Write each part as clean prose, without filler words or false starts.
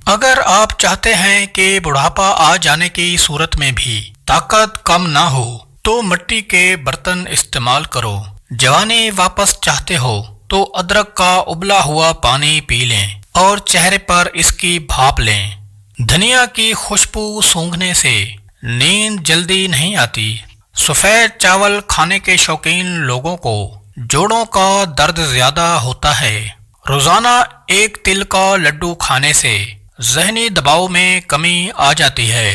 اگر آپ چاہتے ہیں کہ بڑھاپا آ جانے کی صورت میں بھی طاقت کم نہ ہو تو مٹی کے برتن استعمال کرو۔ جوانی واپس چاہتے ہو تو ادرک کا ابلا ہوا پانی پی لیں اور چہرے پر اس کی بھاپ لیں۔ دھنیا کی خوشبو سونگھنے سے نیند جلدی نہیں آتی۔ سفید چاول کھانے کے شوقین لوگوں کو جوڑوں کا درد زیادہ ہوتا ہے۔ روزانہ ایک تل کا لڈو کھانے سے ذہنی دباؤ میں کمی آ جاتی ہے۔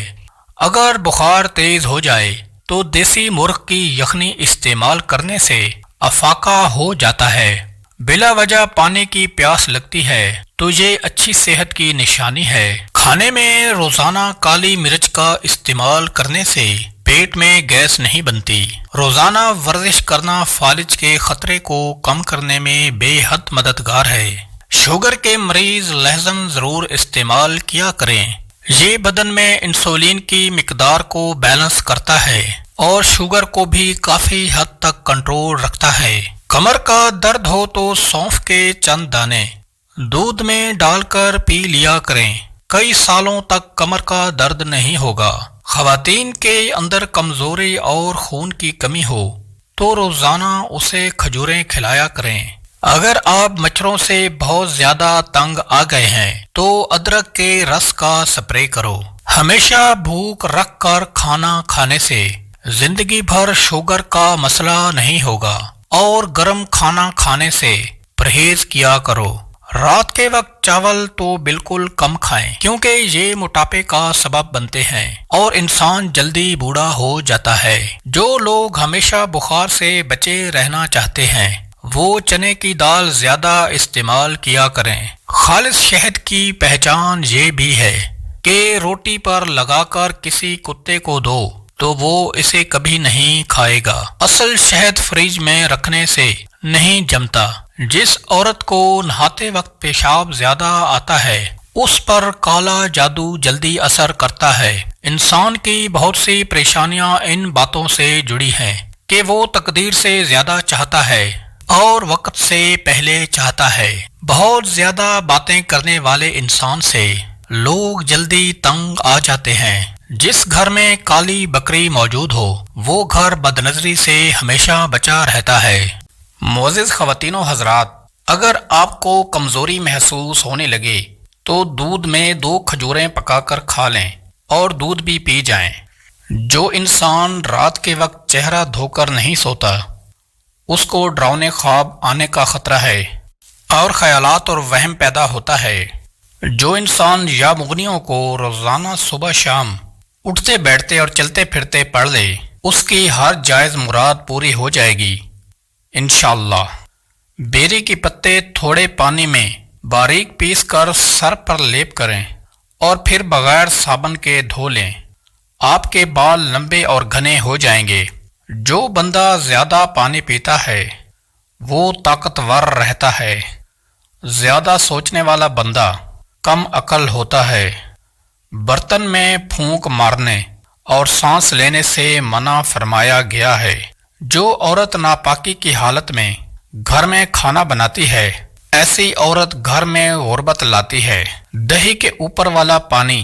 اگر بخار تیز ہو جائے تو دیسی مرغ کی یخنی استعمال کرنے سے افاقہ ہو جاتا ہے۔ بلا وجہ پانی کی پیاس لگتی ہے تو یہ اچھی صحت کی نشانی ہے۔ کھانے میں روزانہ کالی مرچ کا استعمال کرنے سے پیٹ میں گیس نہیں بنتی۔ روزانہ ورزش کرنا فالج کے خطرے کو کم کرنے میں بے حد مددگار ہے۔ شوگر کے مریض لہسن ضرور استعمال کیا کریں۔ یہ بدن میں انسولین کی مقدار کو بیلنس کرتا ہے اور شوگر کو بھی کافی حد تک کنٹرول رکھتا ہے۔ کمر کا درد ہو تو سونف کے چند دانے دودھ میں ڈال کر پی لیا کریں۔ کئی سالوں تک کمر کا درد نہیں ہوگا۔ خواتین کے اندر کمزوری اور خون کی کمی ہو تو روزانہ اسے کھجوریں کھلایا کریں۔ اگر آپ مچھروں سے بہت زیادہ تنگ آ گئے ہیں تو ادرک کے رس کا سپرے کرو۔ ہمیشہ بھوک رکھ کر کھانا کھانے سے زندگی بھر شوگر کا مسئلہ نہیں ہوگا اور گرم کھانا کھانے سے پرہیز کیا کرو۔ رات کے وقت چاول تو بالکل کم کھائیں کیونکہ یہ موٹاپے کا سبب بنتے ہیں اور انسان جلدی بوڑھا ہو جاتا ہے۔ جو لوگ ہمیشہ بخار سے بچے رہنا چاہتے ہیں وہ چنے کی دال زیادہ استعمال کیا کریں۔ خالص شہد کی پہچان یہ بھی ہے کہ روٹی پر لگا کر کسی کتے کو دو تو وہ اسے کبھی نہیں کھائے گا۔ اصل شہد فریج میں رکھنے سے نہیں جمتا۔ جس عورت کو نہاتے وقت پیشاب زیادہ آتا ہے اس پر کالا جادو جلدی اثر کرتا ہے۔ انسان کی بہت سی پریشانیاں ان باتوں سے جڑی ہیں کہ وہ تقدیر سے زیادہ چاہتا ہے اور وقت سے پہلے چاہتا ہے۔ بہت زیادہ باتیں کرنے والے انسان سے لوگ جلدی تنگ آ جاتے ہیں۔ جس گھر میں کالی بکری موجود ہو وہ گھر بدنظری سے ہمیشہ بچا رہتا ہے۔ معزز خواتین و حضرات، اگر آپ کو کمزوری محسوس ہونے لگے تو دودھ میں 2 کھجوریں پکا کر کھا لیں اور دودھ بھی پی جائیں۔ جو انسان رات کے وقت چہرہ دھو کر نہیں سوتا اس کو ڈراؤنے خواب آنے کا خطرہ ہے اور خیالات اور وہم پیدا ہوتا ہے۔ جو انسان یا مغنیوں کو روزانہ صبح شام اٹھتے بیٹھتے اور چلتے پھرتے پڑھ لے اس کی ہر جائز مراد پوری ہو جائے گی انشاءاللہ۔ بیری کے پتے تھوڑے پانی میں باریک پیس کر سر پر لیپ کریں اور پھر بغیر صابن کے دھو لیں۔ آپ کے بال لمبے اور گھنے ہو جائیں گے۔ جو بندہ زیادہ پانی پیتا ہے وہ طاقتور رہتا ہے۔ زیادہ سوچنے والا بندہ کم عقل ہوتا ہے۔ برتن میں پھونک مارنے اور سانس لینے سے منع فرمایا گیا ہے۔ جو عورت ناپاکی کی حالت میں گھر میں کھانا بناتی ہے ایسی عورت گھر میں غربت لاتی ہے۔ دہی کے اوپر والا پانی